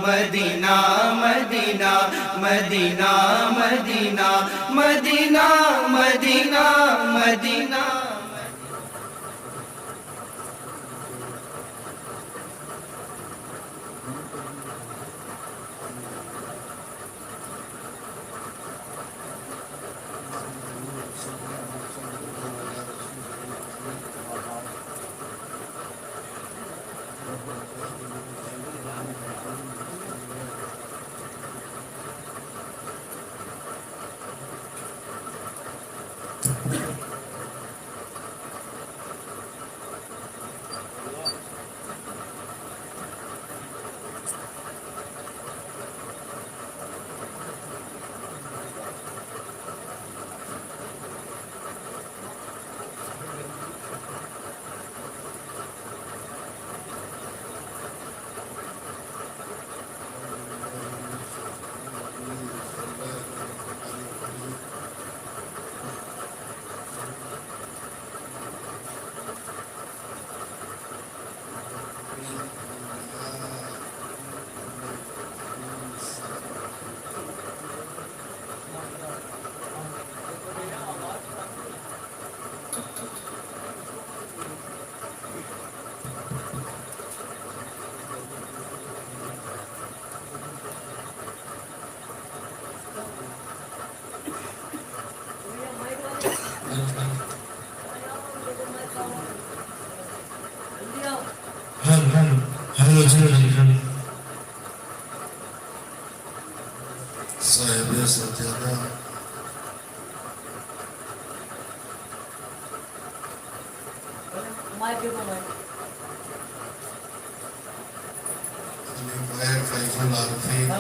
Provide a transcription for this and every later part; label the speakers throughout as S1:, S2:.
S1: مدینہ مدینہ مدینہ مدینہ مدینہ مدینہ مدینہ
S2: صاحب سجادہ خلیفہ فیض العارفین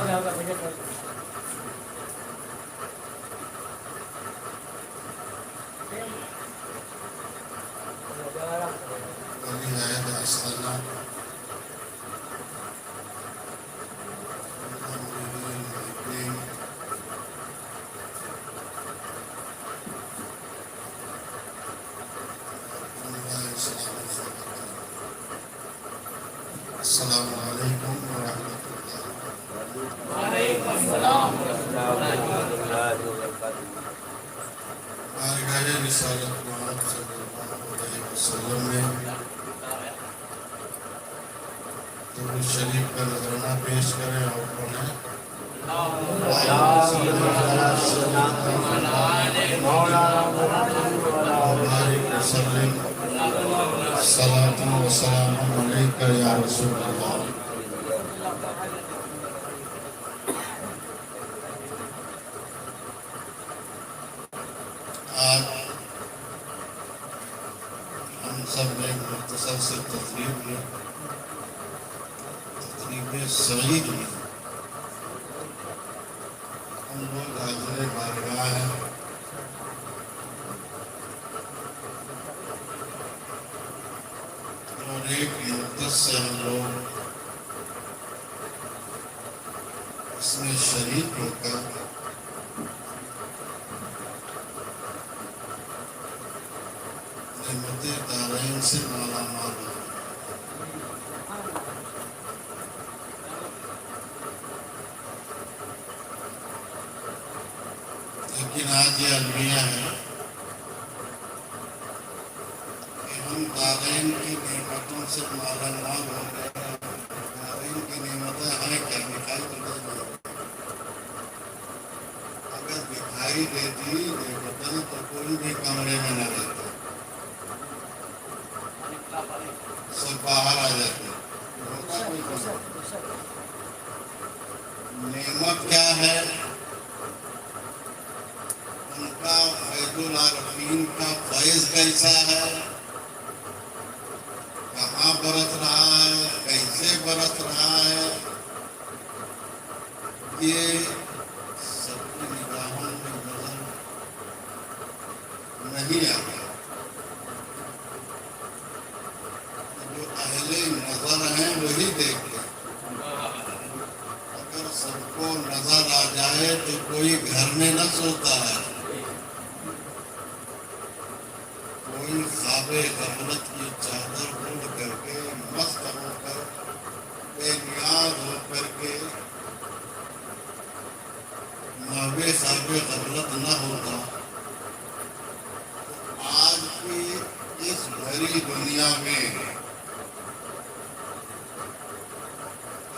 S2: ولی عہد آستانہ السلام علیکم ورحمۃ اللہ۔
S3: وعلیکم السلام ورحمۃ اللہ وبرکاتہ۔
S2: بارگاہ رسالت محمد صلی اللہ علیہ وسلم میں درود شریف کا نذرانہ پیش کریں اور پڑھیں۔ وبارک وسلم صلاۃ و سلام علیک یا رسول اللہ۔ آج ہم سب نے ایک مختصر سے تقریب سعید میں ہم لوگ حاضر بارگاہ ہیں اور ایک مدت سے ہم لوگ اس میں شریک ہو کر نعمت دارین سے مالا مال ہو۔ لیکن آج یہ المیہ ہے کہ ہم دارین کی نعمتوں سے مالا مال ہو گئے۔ دارین کی نعمتیں ہمیں کیا دکھائی تو نہیں دیتی؟ اگر دکھائی دیتی نعمتیں تو کوئی بھی کمرے میں نہ رہتا، سب باہر آ جاتے۔ نعمت کیا ہے؟ ان کا فیض العارفین کا فیض کیسا ہے، کہاں برت رہا ہے، کیسے برت رہا ہے، یہ سب کی نگاہوں میں نظر نہیں آتا۔ جو اہل نظر ہیں وہی دیکھتے ہیں۔ اگر سب کو نظر آ جائے تو کوئی گھر میں نہ سوتا ہے، کوئی خواب غفلت کی چادر اوڑھ کر کے مست ہو کر بے نیاز ہو کر کے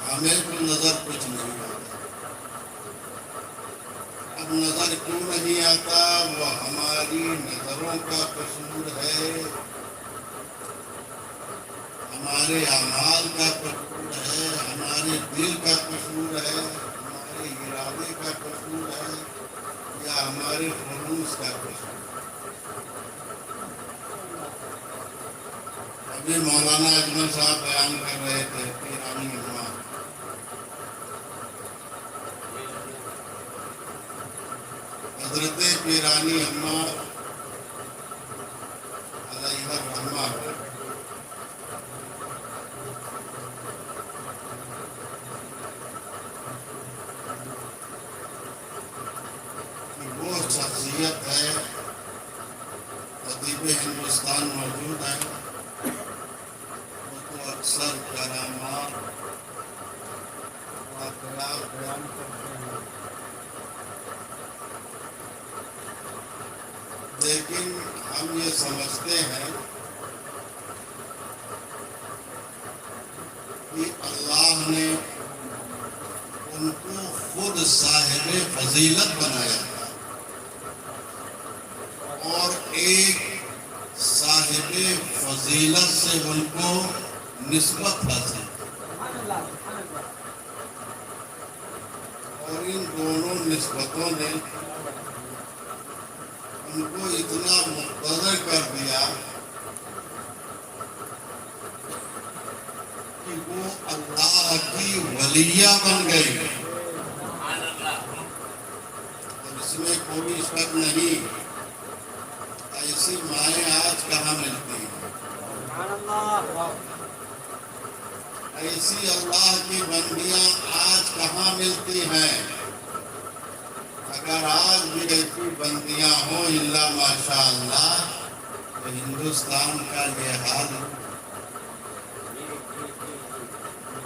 S2: ہمیں تو نظر کچھ نہیں آتا. اب نظر کیوں نہیں آتا؟ وہ ہماری نظروں کا قصور ہے، ہمارے اعمال کا قصور ہے، ہمارے دل کا قصور ہے، ہمارے ارادے کا قصور ہے، یا ہمارے خلوص کا قصور. ابھی مولانا اجمل صاحب بیان کر رہے تھے پیرانی اماں. حضرت پیرانی اماں علیہ الرحمہ وہ شخصیت ہے، ادیب ہندوستان موجود ہے، وہ تو اکثر کرامات واقعات بیان کرتے ہیں. لیکن ہم یہ سمجھتے ہیں کہ اللہ نے ان کو خود صاحب فضیلت بنایا تھا، اور ایک صاحب فضیلت سے ان کو نسبت حاصل، اور ان دونوں نسبتوں نے ان کو اتنا مقتدر کر دیا کہ وہ اللہ کی ولیہ بن گئی. اور اس میں کوئی شک نہیں، ایسی مائیں آج کہاں ملتی ہیں؟ ایسی اللہ کی بندیاں آج کہاں ملتی ہیں؟ اگر آج بھی ایسی بندیاں ہوں الا ماشاء اللہ، تو ہندوستان کا یہ حال،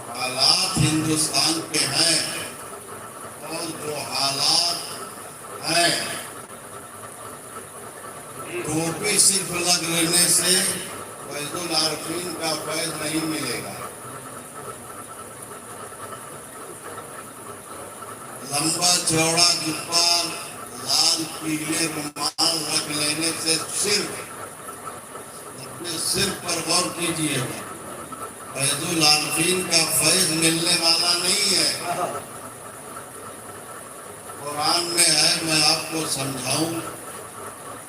S2: حالات ہندوستان کے ہیں، اور جو حالات ہیں ٹوپی صرف لگ لینے سے فیض العارفین کا فیض نہیں ملے گا. لمبا چوڑا جبہ، لال پیلے رومال رکھ لینے سے صرف اپنے سر پر غور کیجیے گا، فیض العارفین کا فیض ملنے والا نہیں ہے. قرآن میں ہے، میں آپ کو سمجھاؤں.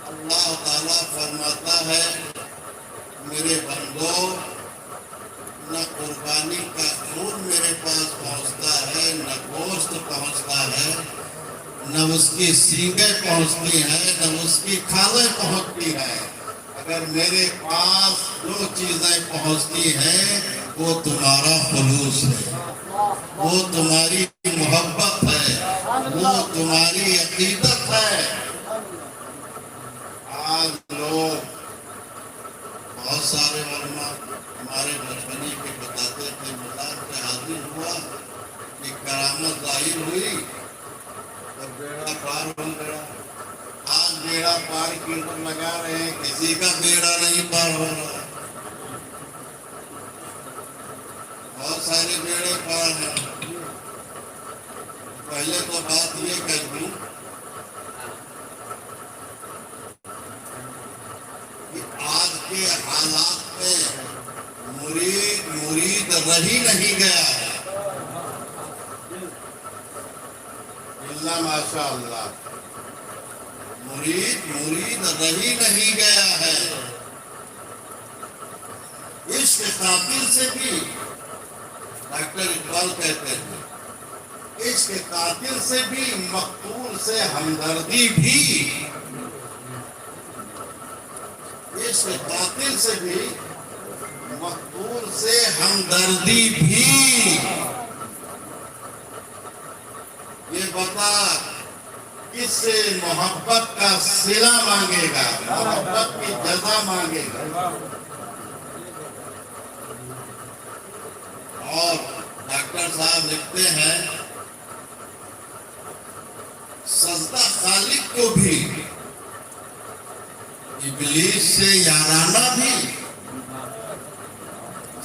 S2: اللہ تعالیٰ فرماتا ہے میرے بندو، نہ قربانی کا خون میرے پاس پہنچتا ہے، نہ گوشت پہنچتا ہے، نہ اس کی سینگیں پہنچتی ہیں، نہ اس کی کھالیں پہنچتی ہیں. اگر میرے پاس جو چیزیں پہنچتی ہیں وہ تمہارا خلوص ہے، وہ تمہاری محبت ہے، وہ تمہاری عقیدت ہے. آج لوگ بہت سارے علماء ہمارے بچپنے کے بتاتے تھے، مزار پہ حاضر ہوا کہ کرامت ظاہر ہوئی اور بیڑا پار ہو گیا. آج بیڑا پار کی اوپر لگا رہے ہیں، کسی کا بیڑا نہیں پار ہو رہا. بہت سارے بیڑے پار ہیں. پہلے تو بات یہ کر دوں کہ آج کے حالات میں مرید رہی نہیں گیا ہے الا ماشاء اللہ. مرید رہی نہیں گیا ہے. عشق قاتل سے بھی، ڈاکٹر اقبال کہتے ہیں، عشق قاتل سے بھی، مقتول سے ہمدردی بھی، عشق قاتل سے بھی، مقتول سے ہمدردی بھی. یہ بتا کس سے محبت کا صلہ مانگے گا، محبت کی جزا مانگے گا. اور ڈاکٹر صاحب لکھتے ہیں سجدہ خالق کو بھی ابلیس سے یارانہ بھی،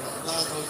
S2: 1400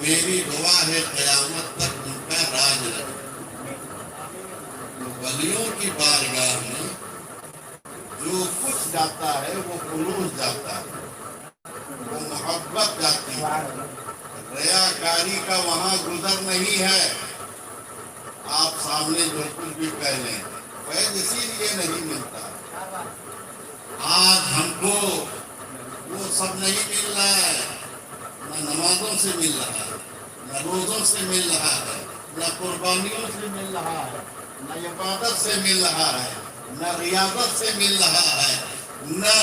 S2: میری دعا ہے قیامت تک ان کا راج رہے۔ ولیوں کی بارگاہ میں جو کچھ جاتا ہے وہ خلوص جاتا ہے، وہ محبت جاتی ہے، ریاکاری کا وہاں گزر نہیں ہے۔ آپ سامنے جو کچھ بھی کہہ لیں، فیض اسی لیے نہیں ملتا۔ آج ہم کو وہ سب نہیں مل رہا ہے، نہ نمازوں سے مل رہا ہے، نہ روزوں سے مل رہا ہے، نہ قربانیوں سے مل رہا ہے، نہ عبادت سے مل رہا ہے، نہ ریاضت سے مل رہا ہے، نہ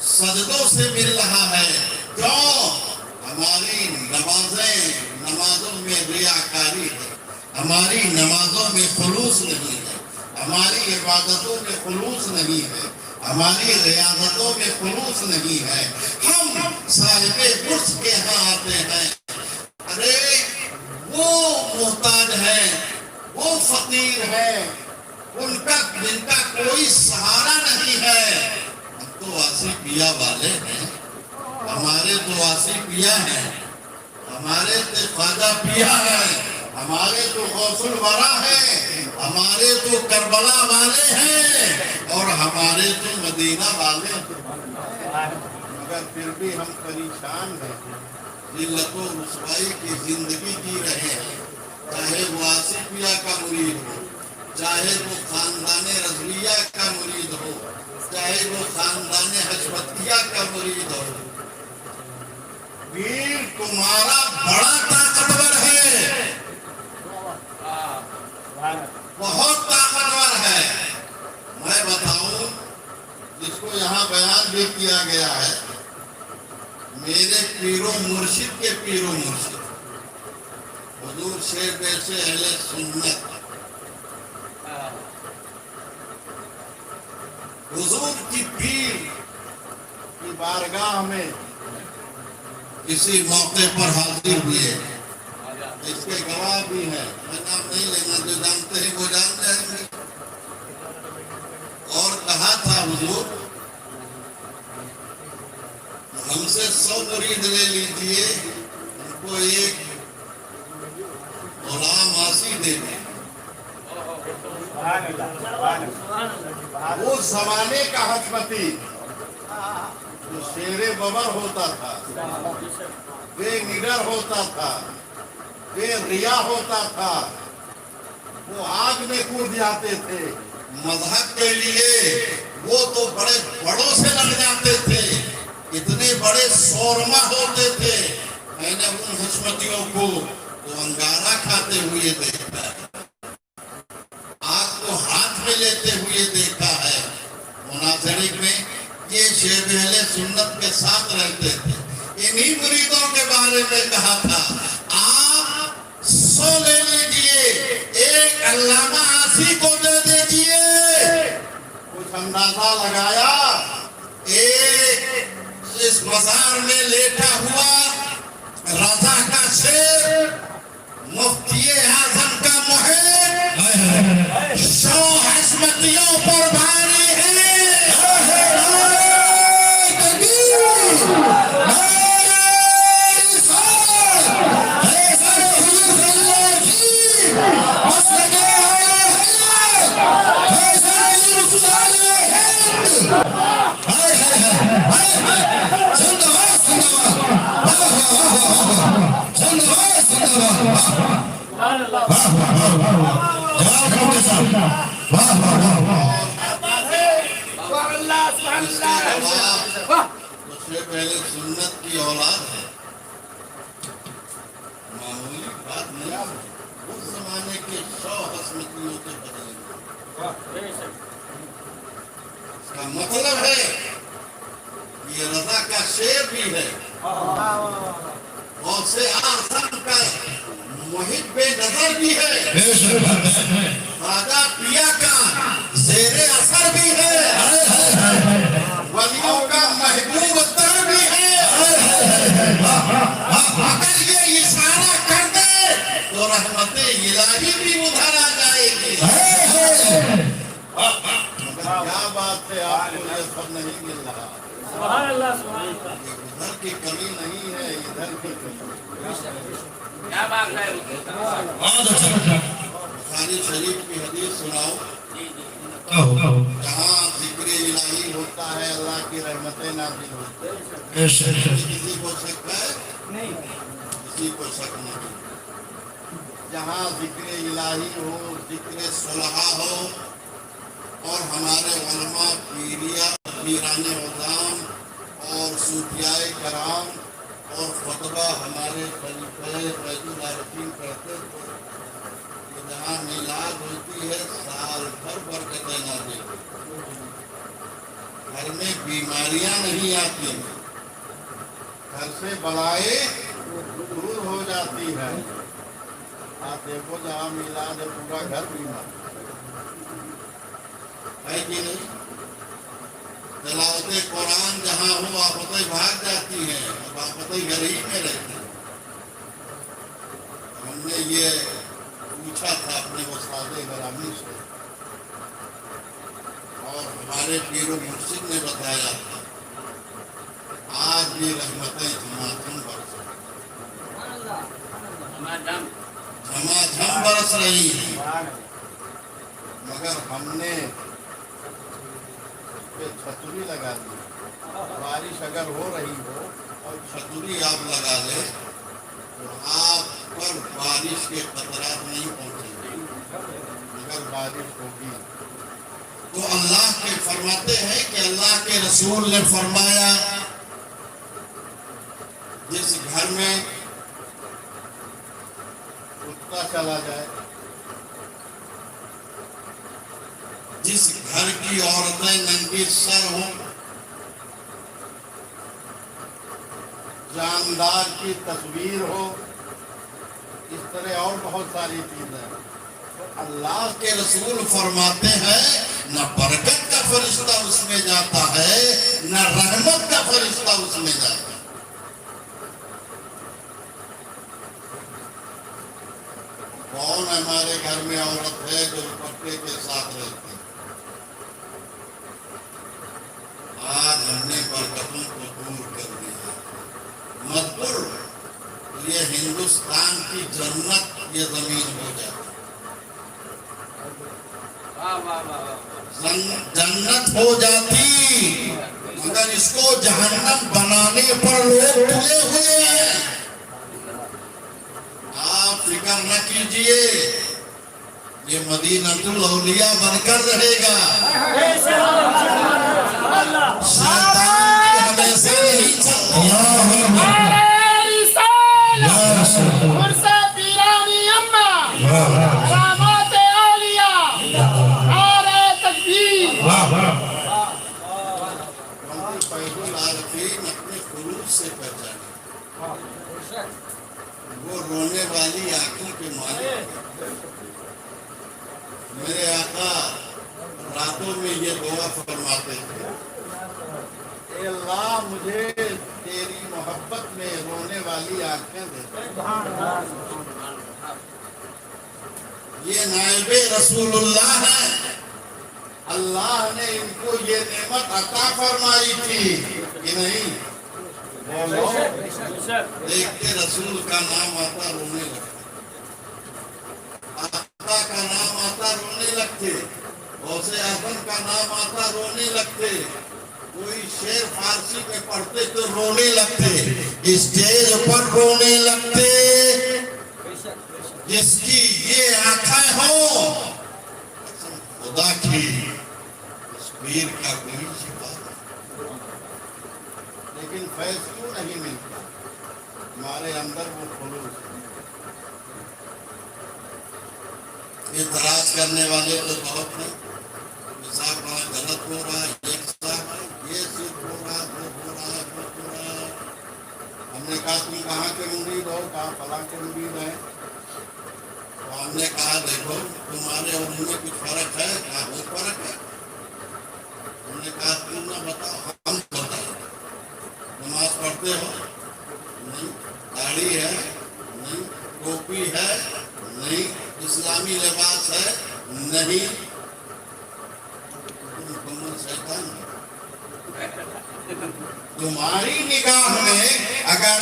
S2: سجدوں سے مل رہا ہے۔ کیوں؟ ہماری نمازوں میں ریاکاری ہے، ہماری نمازوں میں خلوص نہیں ہے، ہماری عبادتوں میں خلوص نہیں ہے، ہماری ریاضتوں میں خلوص نہیں ہے۔ ہم صاحب قرص کے ہاں آتے ہیں، ارے وہ محتاج ہے، وہ فقیر ہے، جن کا کوئی سہارا نہیں ہے۔ ہم تو واسی پیا والے ہیں، ہمارے تو واسی پیا ہیں، ہمارے تو خواجہ پیا ہے، ہمارے تو غوث الورا ہے، ہمارے تو کربلا والے ہیں، اور ہمارے تو مدینہ والے ہیں۔ مگر پھر بھی ہم پریشان ہیں، ذلت و رسوائی کی زندگی جی رہے ہیں۔ چاہے وہ آصفیہ کا مرید ہو، چاہے وہ خاندان رضویہ کا مرید ہو، چاہے وہ خاندان حشمتیہ کا مرید ہو، پیر تمہارا بڑا طاقتور ہے، بہت طاقتور ہے۔ میں بتاؤں، جس کو یہاں بیان بھی کیا گیا ہے، میرے پیر و مرشد کے پیر و مرشد حضور شیر بیش اہل سنت، حضور کی پیر کی بارگاہ میں کسی موقع پر حاضر ہوئے، اس کے گواہ بھی ہیں، میں نام نہیں لینا، جو جانتے ہیں وہ جان جائیں گے۔ اور کہا تھا حضور ہم سے 100 مرید لے لیجئے، ان کو ایک غلام آسی دے دیں۔ وہ زمانے کا حکمتی جو شیر ببر ہوتا تھا، بے نڈر ہوتا تھا، بے ریا ہوتا تھا، وہ آگ میں کود جاتے تھے مذہب کے لیے، وہ تو بڑے بڑوں سے لگ جاتے تھے، اتنے بڑے سورما ہوتے تھے۔ میں نے ان حشمتیوں کو تو انگارہ کھاتے ہوئے دیکھا ہے، آگ کو ہاتھ میں لیتے ہوئے دیکھا ہے۔ مناظرے میں یہ شیخ اہل سنت کے ساتھ رہتے تھے، انہی مریدوں کے بارے میں کہا تھا آپ 100 لے لیجئے، ایک علامہ آسی کو دے دیجئے۔ کچھ اندازہ لگایا، ایک اس مزار میں لیٹا ہوا رضا کا شیر، مفتی اعظم کا محب، شو حشمتیوں پر بھاری ہے۔ پہلے سنت کی اولاد ہے، معمولی بات نہیں ہے، اس زمانے کے 100 حشمتیوں کے بدلے۔ اس کا مطلب ہے یہ رضا کا شیر بھی ہے، غوث اعظم کا محب نظر بھی ہے، خواجہ پیا کا زیر اثر بھی ہے، ولیوں کا محبوب تر بھی ہے۔ اگر یہ اشارہ کر دے تو رحمت الہی بھی ادھر آ جائے گی۔ کیا بات ہے، آپ کو یہ سب نہیں مل رہا۔
S3: سبحان اللہ سبحان اللہ.
S2: ادھر کی کمی نہیں ہے، ادھر کی کمی.
S3: کیا بات ہے.
S2: بخاری شریف کی حدیث سناؤ. جہاں ذکر الہی ہوتا ہے اللہ کی رحمتیں نازل ہوتی ہیں. کسی کو شک ہے؟ نہیں. کسی کو شک نہیں. جہاں ذکر الہی ہو، ذکر صلحہ ہو، اور ہمارے علماء پیران نظام اور صوفیاء کرام اور خطبہ ہمارے خلیفہ فیض العارفین کرتے تھے کہ جہاں میلاد ہوتی ہے سال بھر برکتیں نازل ہوتی ہیں. گھر میں بیماریاں نہیں آتی، گھر سے بلائیں دور ہو جاتی ہے. آپ دیکھو جہاں میلاد ہے پورا گھر بیمار ہے کہ نہیں. تلاوت قرآن جہاں ہو آفتیں بھاگ جاتی ہیں، اب آفتیں گھر ہی میں رہتی ہیں. ہم نے یہ پوچھا تھا اپنے استاد گرامی سے اور ہمارے پیر و مرشد نے بتایا تھا آج بھی رحمتیں جھماجھم برس رہی ہیں. مگر ہم نے چھتری لگا دی. بارش اگر ہو رہی ہو اور چھتری آپ لگا لیں تو آپ پر بارش کے خطرات نہیں پہنچیں گے. اگر بارش ہوگی تو اللہ کے فرماتے ہیں کہ اللہ کے رسول نے فرمایا جس گھر میں کتا چلا جائے، جس گھر کی عورتیں ننگی سر ہوں، جاندار کی تصویر ہو، اس طرح اور بہت ساری چیزیں. اللہ کے رسول فرماتے ہیں نہ برکت کا فرشتہ اس میں جاتا ہے نہ رحمت کا فرشتہ اس میں جاتا ہے. کون ہمارے گھر میں عورت ہے جو پردے کے ساتھ رہتی ہے؟ آج ہم نے برکتوں کو دور کر دیا. مذکور یہ ہندوستان کی جنت یہ زمین ہو جاتی، جنت ہو جاتی، مگر اس کو جہنم بنانے پر لوگ تلے ہوئے ہیں. آپ فکر نہ کیجئے، یہ مدینۃ الاولیاء بن کر رہے گا. شیطان کی ہمیشہ نہیں چلتا. فیض العارفین اپنے خلوص سے پہچانے، وہ رونے والی آنکھوں کے مالک. میرے آقا راتوں میں یہ دعا فرماتے تھے اے اللہ مجھے تیری محبت میں رونے والی آنکھیں دے. یہ نائب رسول اللہ ہے، اللہ نے ان کو یہ نعمت عطا فرمائی تھی کہ نہیں. دیکھتے رسول کا نام آتا رونے لگتے، آقا کا نام آتا رونے لگتے، غوث اعظم کا نام آتا رونے لگتے، کوئی شعر فارسی میں پڑھتے تو رونے لگتے، اسٹیج پر رونے لگتے. جس کی یہ آنکھیں ہوں خدا کی تصویر کا کوئی شفا نہیں. لیکن فیض کیوں نہیں ملتا؟ ہمارے اندر وہ خلوص ہے. اعتراض کرنے والے تو بہت ہیں، صاحب وہاں غلط ہو رہا ہے، یہ صرف ہو رہا ہے، وہ ہو رہا ہے، وہ ہو رہا ہے. ہم نے کہا تم کہاں کے مرید ہو؟ کہا فلاں کے مرید ہیں. تو ہم نے کہا دیکھو تمہارے اور ان میں کچھ فرق ہے؟ کہا بہت فرق ہے. ہم نے کہا تم نہ بتاؤ، ہم بتاؤ. نماز پڑھتے ہو؟ نہیں. داڑھی ہے؟ نہیں. ٹوپی ہے؟ نہیں. اسلامی لباس ہے؟ نہیں. مکمل شیطان ہے. تمہاری نگاہ میں اگر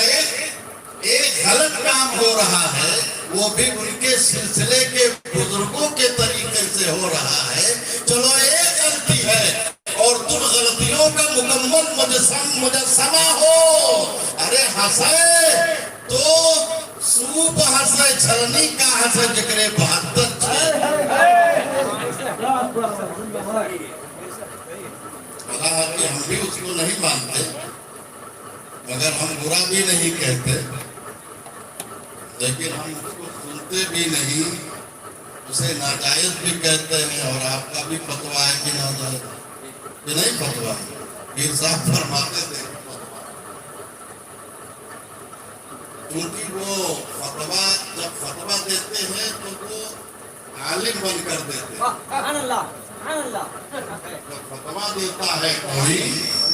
S2: ایک غلط کام ہو رہا ہے وہ بھی ان کے سلسلے کے بزرگوں کے طریقے سے ہو رہا ہے، چلو ایک غلطی ہے اور تم غلطیوں کا مکمل مجسمہ ہو، ارے ہنسے تو سوپ ہنسے چھلنی کا ہنسے جکرے 72 کہ ہم بھی اس کو نہیں مانتے مگر ہم برا بھی نہیں کہتے، لیکن ہم اس کو سنتے بھی نہیں، اسے ناجائز بھی کہتے ہیں۔ اور آپ کا بھی فتویٰ ہے کہ ناجائز کہ نہیں فتویٰ؟ پیر صاحب فرماتے تھے کیونکہ وہ فتویٰ جب فتویٰ دیتے ہیں تو وہ عالم بن کر دیتے ہیں، جب فتویٰ دیتا ہے کوئی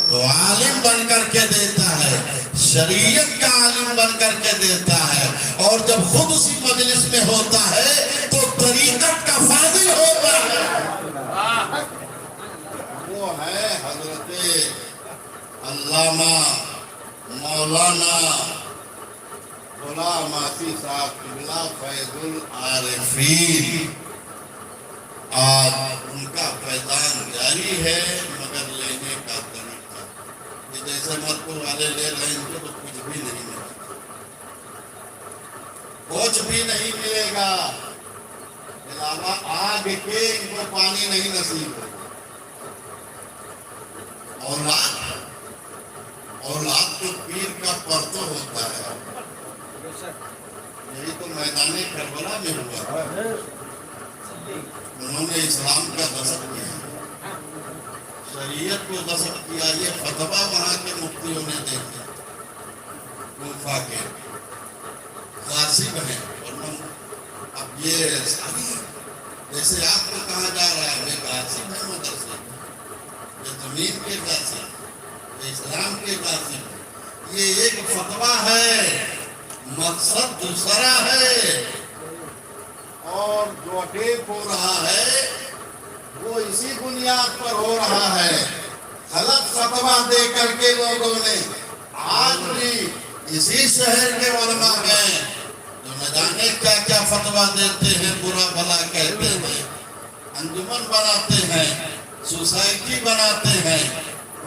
S2: تو عالم بن کر کے دیتا ہے، شریعت کا عالم بن کر کے دیتا ہے، اور جب خود اسی مجلس میں ہوتا ہے تو طریقت کا فاضل ہوتا ہے۔ وہ ہے حضرت علامہ مولانا غلام آسی صاحب قبلہ فیض العارفین، آج ان کا فیضان جاری ہے مگر لینے کا طریقہ یہ جیسے مرکو والے لے رہے ہیں ان کو تو کچھ بھی نہیں ملے گا، کچھ بھی نہیں ملے گا، علاوہ آگ کے ان کو پانی نہیں نصیب ہوگا۔ اولاد تو پیر کا پرتو ہوتا ہے، یہی تو میدان کربلا میں ہوا، انہوں نے اسلام کا غصب کیا، شریعت کو غصب کیا، یہ فتویٰ وہاں کے مفتیوں نے دیکھے، کوفہ کے غاصب ہیں، اب یہ جیسے آپ کو کہا جا رہا ہے یہ غاصب ہے مدرسے، یہ زمین کے غاصب، یہ اسلام کے غاصب، یہ ایک فتویٰ ہے، مقصد دوسرا ہے، اور جو اٹیک ہو رہا ہے وہ اسی بنیاد پر ہو رہا ہے، غلط فتویٰ دے کر کے لوگوں نے آج بھی اسی شہر کے علماء گئے جو نہ جانے کیا کیا فتویٰ دیتے ہیں، برا بھلا کہتے ہیں، انجمن بناتے ہیں، سوسائٹی بناتے ہیں،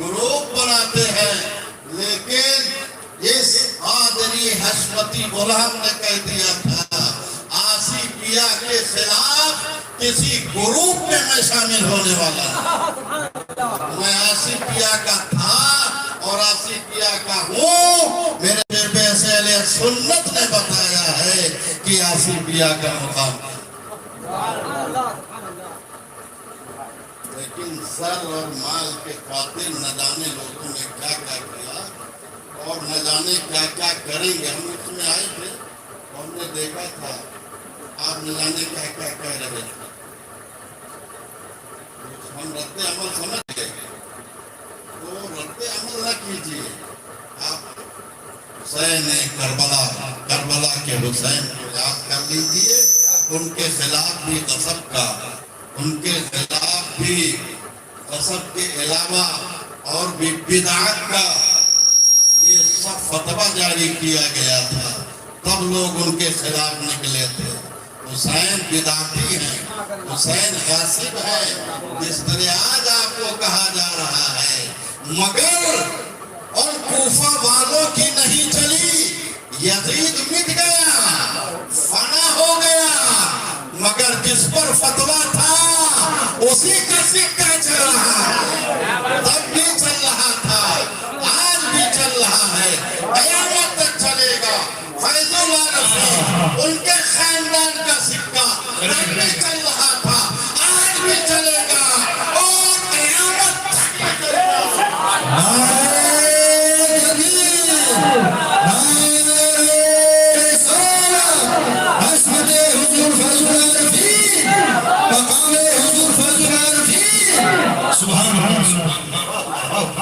S2: گروپ بناتے ہیں، لیکن اس قادری حشمتی غلام نے کہہ دیا تھا آسی پیا کے خلاف کسی گروپ میں میں شامل ہونے والا، میں آسی پیا کا تھا اور آسی پیا کا ہوں، میرے بیس اہل سنت نے بتایا ہے کہ آسی پیا کا مقام ہے، لیکن سر اور مال کے خاطر نہ جانے لوگوں نے کیا کیا کیا اور نہ جانے کیا کیا کریں گے۔ ہم اس میں آئے تھے اور ہم نے دیکھا تھا آپ نہ جانے کیا کیا کہہ رہے تھے، ہم رد عمل سمجھ گئے تو رد عمل نہ کیجیے، آپ حسین کربلا کے حسین کو یاد کر لیجیے، ان کے خلاف بھی غصب کا، ان کے خلاف بھی غصب کے علاوہ اور بھی بدعت کا یہ سب فتویٰ جاری کیا گیا تھا، تب لوگ ان کے خلاف نکلے تھے۔ حسین بدعتی ہیں، حسین غاصب ہے، جس طرح آج آپ کو کہا جا رہا ہے، مگر اور کوفہ والوں کی نہیں چلی، یزید مٹ گیا، فنا ہو گیا، مگر جس پر فتویٰ تھا اسی کا سکہ چل رہا، تب بھی چل رہا تھا، آج بھی چل رہا ہے، قیامت تک چلے گا۔ فیض العارفین ان کے خاندان کا سکہ تب بھی چل رہا تھا، آج بھی چلے گا اور قیامت تک چلے گا۔ سبحان اللہ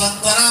S2: 17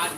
S3: 8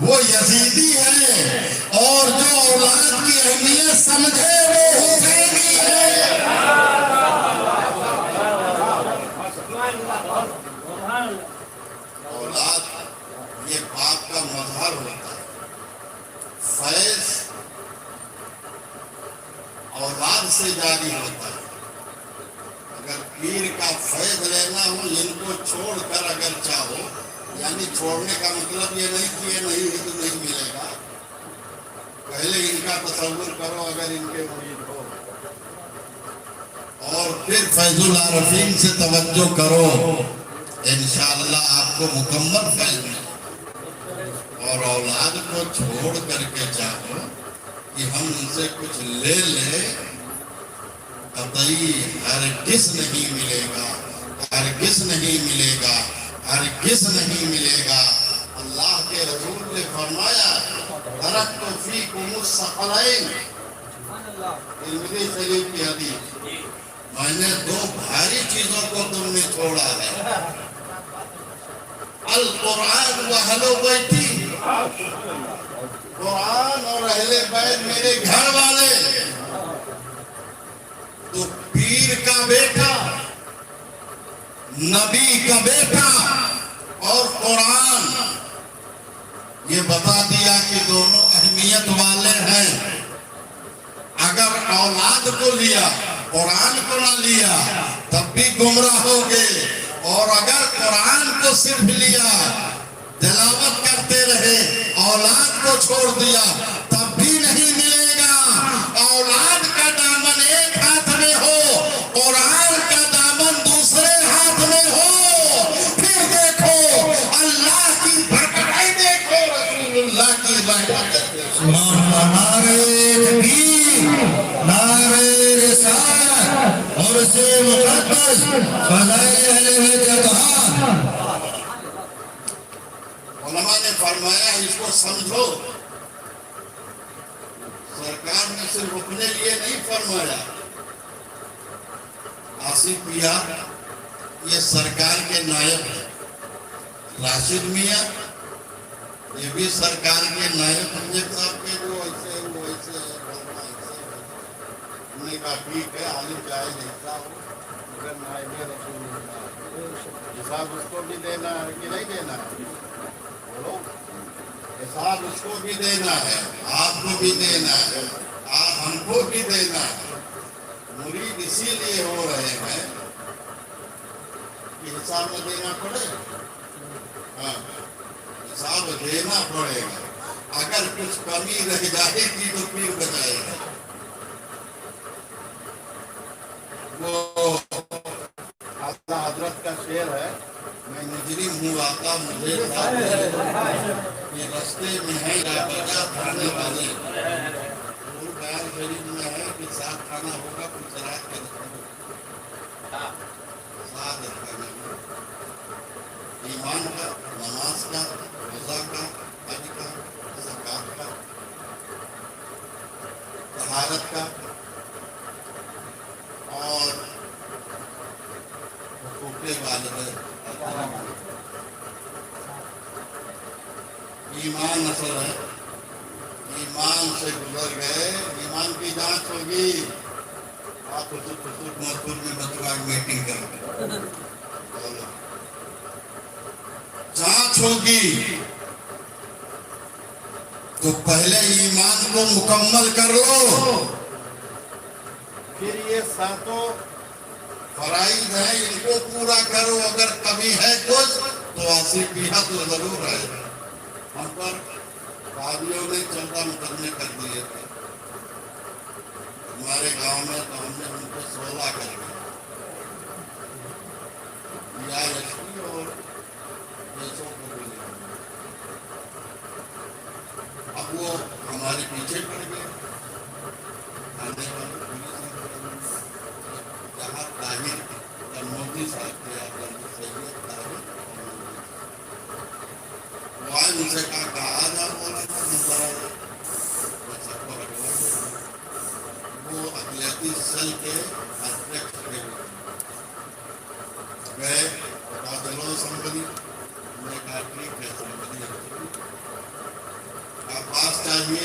S2: وہ یزیدی ہے، اور جو اولاد کی اہمیت سمجھے وہ حسینی ہے۔ اولاد یہ باپ کا مظہر ہوتا ہے۔ فیض اولاد سے جاری ہوتا ہے۔ اگر پیر کا فیض لینا ہو، ان کو چھوڑ کر اگر چاہو، یعنی چھوڑنے کا مطلب یہ نہیں کہ یہ نہیں ہے تو نہیں ملے گا، پہلے ان کا تصور کرو اگر ان کے مرید ہو، اور پھر فیض العارفین سے توجہ کرو، انشاءاللہ آپ کو مکمل فیض ملے۔ اور اولاد کو چھوڑ کر کے چاہو کہ ہم ان سے کچھ لے لیں، قطعی ہرگز نہیں ملے گا، ہرگز نہیں ملے گا، ہرگز نہیں ملے گا۔ اللہ کے رسول نے فرمایا ترکت فیکم الثقلین، ترمذی شریف کی حدیث، میں نے دو بھاری چیزوں کو تم نے چھوڑا ہے، القرآن و اہل بیتی، قرآن اور اہل بیت میرے گھر والے۔ تو پیر کا بیٹا، نبی کا بیٹا اور قرآن، یہ بتا دیا کہ دونوں اہمیت والے ہیں۔ اگر اولاد کو لیا قرآن کو نہ لیا تب بھی گمراہ ہوگے، اور اگر قرآن کو صرف لیا تلاوت کرتے رہے، اولاد کو چھوڑ دیا تب بھی نہیں ملے گا۔ اولاد کا دامن ایک ہاتھ میں ہو، قرآن کا دامن دوسرے ہاتھ میں ہو، پھر دیکھو اللہ کی برکتیں، دیکھو رسول اللہ کی رحمتیں دیکھو۔ نعرہ تکبیر، نعرہ رسالت، اور سے مقدس فضائل اہل بیت اطہار۔ علماء نے فرمایا اس کو سمجھو، سرکار نے صرف اپنے لیے نہیں فرمایا۔ آصف میاں یہ سرکار کے نائب ہیں، راشد میاں یہ بھی سرکار کے نائب ہیں، صاحب کے جو ایسے وہ ایسے ہم نے کہا ٹھیک ہے، عالم چاہے جیسا ہو مگر نائب رسول اللہ، حساب اس کو بھی دینا ہے کہ نہیں دینا ہے؟ بولو، حساب اس کو بھی دینا ہے، آپ کو بھی دینا ہے، آپ ہم کو بھی دینا ہے۔ مرید اسی لیے ہو رہے ہیں کہ حساب میں دینا پڑے، ہاں حساب دینا پڑے گا۔ اگر کچھ کمی رہ جائے گی تو پھر بچائے گا۔ وہ حضرت کا شعر ہے، میں مجرم ہوں آقا مجھے یہ رستے میں ہے یا بجا کھانے والے، اور بیان شریف میں ہے کہ ساتھ کھانا ہوگا کچھ رات کے ساتھ کھانے میں ایمان کا، نماز کا، روزہ کا، حج کا، زکات کا، طہارت کا، اور حقوق والدین۔ ایمان اصل ہے، ایمان سے گزر گئے، ایمان کی جانچ ہوگی۔ آپ خصوص مذکور میں بچوا میٹنگ کر کے جانچ ہوگی، تو پہلے ایمان کو مکمل کر لو، پھر یہ ساتوں فرائض ہیں ان کو پورا کرو۔ اگر کمی ہے کچھ تو آصف میاں تو ضرور ہے۔ ہم پر قاضیوں نے 14 مقدمے کر دیے تھے ہمارے گاؤں میں، تو ہم نے ان کو 16 کر دیا، یا ایس پی اور کیسوں کو بھی لیا۔ اب وہ ہمارے پیچھے پڑ گئے، آنے والے پولیس نے جہاں طاہر یا مودی صاحب کے سید طاہر وہ آئے، ان سے کہا آ جا مولانا نظر آئے، وہ سب کو رکھوا دیا۔ وہ اقلیتی سیل کے ارکیٹیکٹ تھے، گئے بتا دلو سمبلی، ہم نے کہا ٹھیک ہے سمبلی، چاہیے